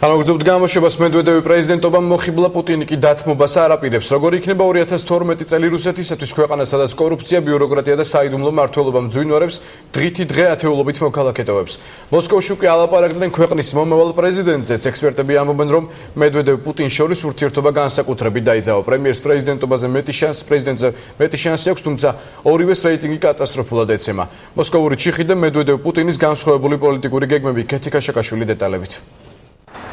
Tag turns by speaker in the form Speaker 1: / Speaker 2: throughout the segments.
Speaker 1: Განმოგრძობთ გამოშვებას მედვედევი პრეზიდენტობამ მოხიბლა პუტინი კი დათმობას არ აპირებს. Როგორი იქნება 2012 წელი რუსეთისათვის ქვეყანა, სადაც კორუფცია, ბიუროკრატია და საიდუმლო მმართველობა მძვინვარებს, დღითი დღე ათეულობით მოქალაქე ტოვებს. მოსკოვში უკვე ალაპარაკდნენ ქვეყნის მომავალ პრეზიდენტზეც. ექსპერტები ამბობენ, რომ მედვედევ პუტინს შორის ურთიერთობა განსაკუთრებით დაიძაბა. პრემიერს პრეზიდენტობაზე პრეზიდენტზე მეტი შანსი აქვს, თუმცა ორივეს რეიტინგი კატასტროფულად ეცემა. მოსკოვური ჩიხი და მედვედევ პუტინის განსხვავებული პოლიტიკური გეგმები. ქეთიკა შაკაშვილი დეტალებით.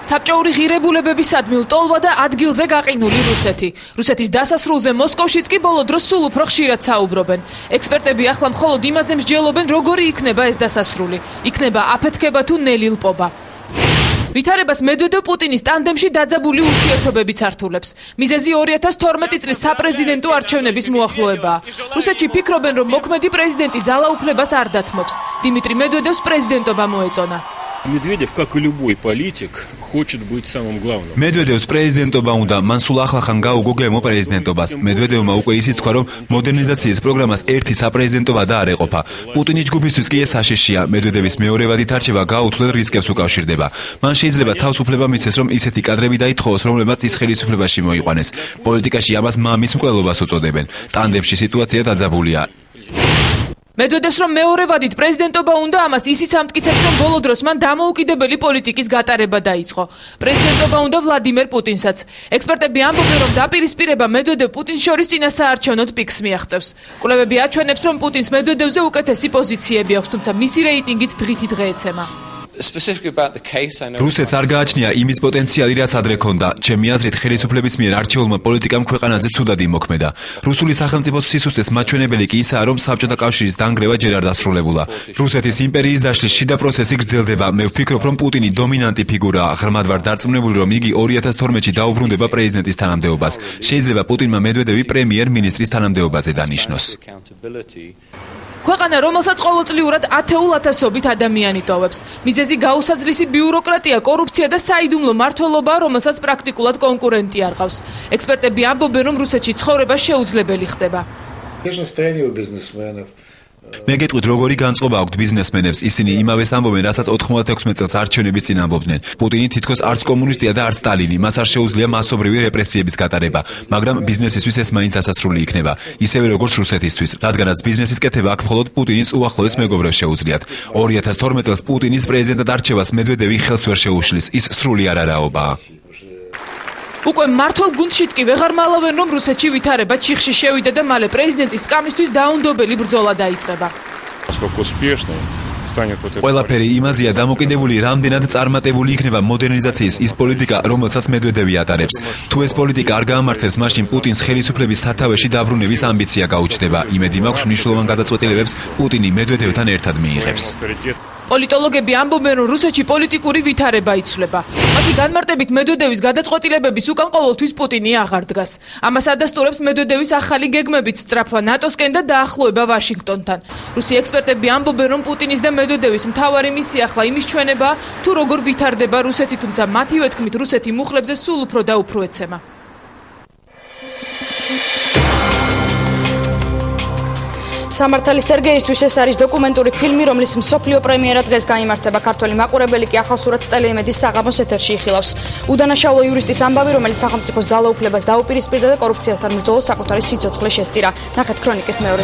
Speaker 2: საბჭოური ღირებულებების ადმილ ტოლვა და ადგილზე გაყინული რუსეთი. რუსეთის დასასრულზე მოსკოვშიც კი ბოლო დროს სულ უფრო ხშირად საუბრობენ. ექსპერტები ახლა მხოლოდ იმაზე მსჯელობენ, როგორი იქნება ეს დასასრული. იქნება აფეთქება თუ ნელილპობა. ვითარებას მედვედევ პუტინის ტანდემში დაძაბული ურთიერთობებიც ართულებს. მიზეზი 2012 წლის საპრეზიდენტო არჩევნების მოახლოებაა. რუსეთში ფიქრობენ, რომ მოქმედი პრეზიდენტი ძალაუფლებას არ დათმობს. დიმიტრი მედვედევს პრეზიდენტობა მოეწონა.
Speaker 3: Медведев, как и любой политик, хочет быть самым главным.
Speaker 4: Медведевს პრეზიდენტობა უნდა, მან სულ ახლახან გაუგო გემო პრეზიდენტობას. მედვედევმა უკვე ისიც თქვა, რომ მოდერნიზაციის პროგრამას ერთი საპრეზიდენტო ვადა არ ეყოფა. პუტინის ჯგუფისთვის კი ეს საშიშია. მედვედევის მეორე ვადით არჩევა გაუთვლელ რისკებს უკავშირდება. მან შეიძლება თავს უფლება მიცეს, რომ ისეთი კადრები დაითხოვოს, რომლებმაც ის ხელისუფლებაში მოიყვანეს. პოლიტიკაში ამას მამის მკვლელობას უწოდებენ. ტანდემში სიტუაცია დაძაბულია.
Speaker 2: მედვედევს რომ მეორე ვადით პრეზიდენტობა უნდა, ამას ისიც ამტკიცებს, რომ ბოლო დროს მან დამოუკიდებელი პოლიტიკის გატარება დაიწყო. პრეზიდენტობა უნდა ვლადიმერ პუტინსაც. ექსპერტები ამბობენ, რომ დაპირისპირება მედვედევ პუტინს შორის წინასაარჩევნოდ პიკს მიაღწევს. კვლევები აჩვენებს, რომ პუტინს მედვედევზე უკეთესი პოზიციები აქვს, თუმცა მისი რეიტინგიც დღითი დღე ეცემა.
Speaker 4: რუსეთს არ გააჩნია იმის პოტენციალი, რაც ადრე ჰქონდა. ჩემი აზრით, ხელისუფლების მიერ არჩეულმა პოლიტიკამ ქვეყანაზე ცუდად იმოქმედა. რუსული სახელმწიფოს სისუსტეს მაჩვენებელი კი ისაა, რომ საბჭოთა კავშირის დანგრევა ჯერ არ დასრულებულა. რუსეთის იმპერიის დაშლის შიდა პროცესი გრძელდება. მე ვფიქრობ, რომ პუტინი დომინანტი ფიგურაა. ღრმად ვარ დარწმუნებული, რომ იგი 2012-ში დაუბრუნდება პრეზიდენტის თანამდებობას. შეიძლება პუტინმა მედვედევი პრემიერ-მინისტრის თანამდებობაზე დანიშნოს.
Speaker 2: ქვეყანა, რომელსაც ყოველწლიურად ათეულათასობით ადამიანი ტოვებს. მიზეზი გაუსაძლისი ბიუროკრატია, კორუფცია და საიდუმლო მმართველობა, რომელსაც პრაქტიკულად კონკურენტი არ ყავს. ექსპერტები ამბობენ, რომ რუსეთში ცხოვრება შეუძლებელი ხდება.
Speaker 4: მე გეტყვით, როგორი განწყობა აქვთ ბიზნესმენებს. ისინი იმავეს ამბობენ, რასაც 96 წელს არჩევნების წინ ამბობდნენ. პუტინი თითქოს არც კომუნისტია და არც სტალინი. მას არ შეუძლია მასობრივი რეპრესიების გატარება, მაგრამ ბიზნესისთვის ეს მაინც დასასრული იქნება, ისევე როგორც რუსეთისთვის, რადგანაც ბიზნესის კეთება აქ მხოლოდ პუტინის უახლოეს მეგობრებს შეუძლიათ. 2012 წელს პუტინის პრეზიდენტად არჩევას მედვედევი ხელს ვერ შეუშლის. ის სრული არარაობაა.
Speaker 2: უკვე მმართველ გუნდშიც კი ვეღარ მალავენ, რომ რუსეთში ვითარება ჩიხში შევიდა და მალე პრეზიდენტის სკამისთვის დაუნდობელი ბრძოლა დაიწყება.
Speaker 4: ყველაფერი იმაზეა დამოკიდებული, რამდენად წარმატებული იქნება მოდერნიზაციის ის პოლიტიკა, რომელსაც მედვედევი ატარებს. თუ ეს პოლიტიკა არ გაამართლებს, მაშინ პუტინს ხელისუფლების სათავეში დაბრუნების ამბიცია გაუჩნდება. იმედი მაქვს, მნიშვნელოვან გადაწყვეტილებებს პუტინი მედვედევთან ერთად მიიღებს.
Speaker 2: პოლიტოლოგები ამბობენ, რომ რუსეთში პოლიტიკური ვითარება იცვლება. მათი განმარტებით მედვედევის გადაწყვეტილებების უკან ყოველთვის პუტინი აღარ დგას. ამას ადასტურებს მედვედევის ახალი გეგმებით სწრაფვა ნატოსკენ და დაახლოება ვაშინგტონთან. რუსი ექსპერტები ამბობენ, რომ პუტინის და მედვედევის მთავარი მისია ახლა იმის ჩვენებაა, თუ როგორ ვითარდება რუსეთი, თუმცა მათივე თქმით, რუსეთი მუხლებზე სულ უფრო და უფრო ეცემა.
Speaker 5: სამართალი სერგეისთვის ეს არის დოკუმენტური ფილმი, რომლის მსოფლიო პრემიერა დღეს გაიმართება. ქართველი მაყურებელი კი ახალსურათს ტელეიმედის საღამოს ეთერში იხილავს. უდანაშაულო იურისტის ამბავი, რომელიც სახელმწიფოს ძალაუფლებას დაუპირისპირდა და კორუფციასთან ბრძოლას საკუთარი სიცოცხლე შესწირა. ნახეთ ქრონიკის მეორე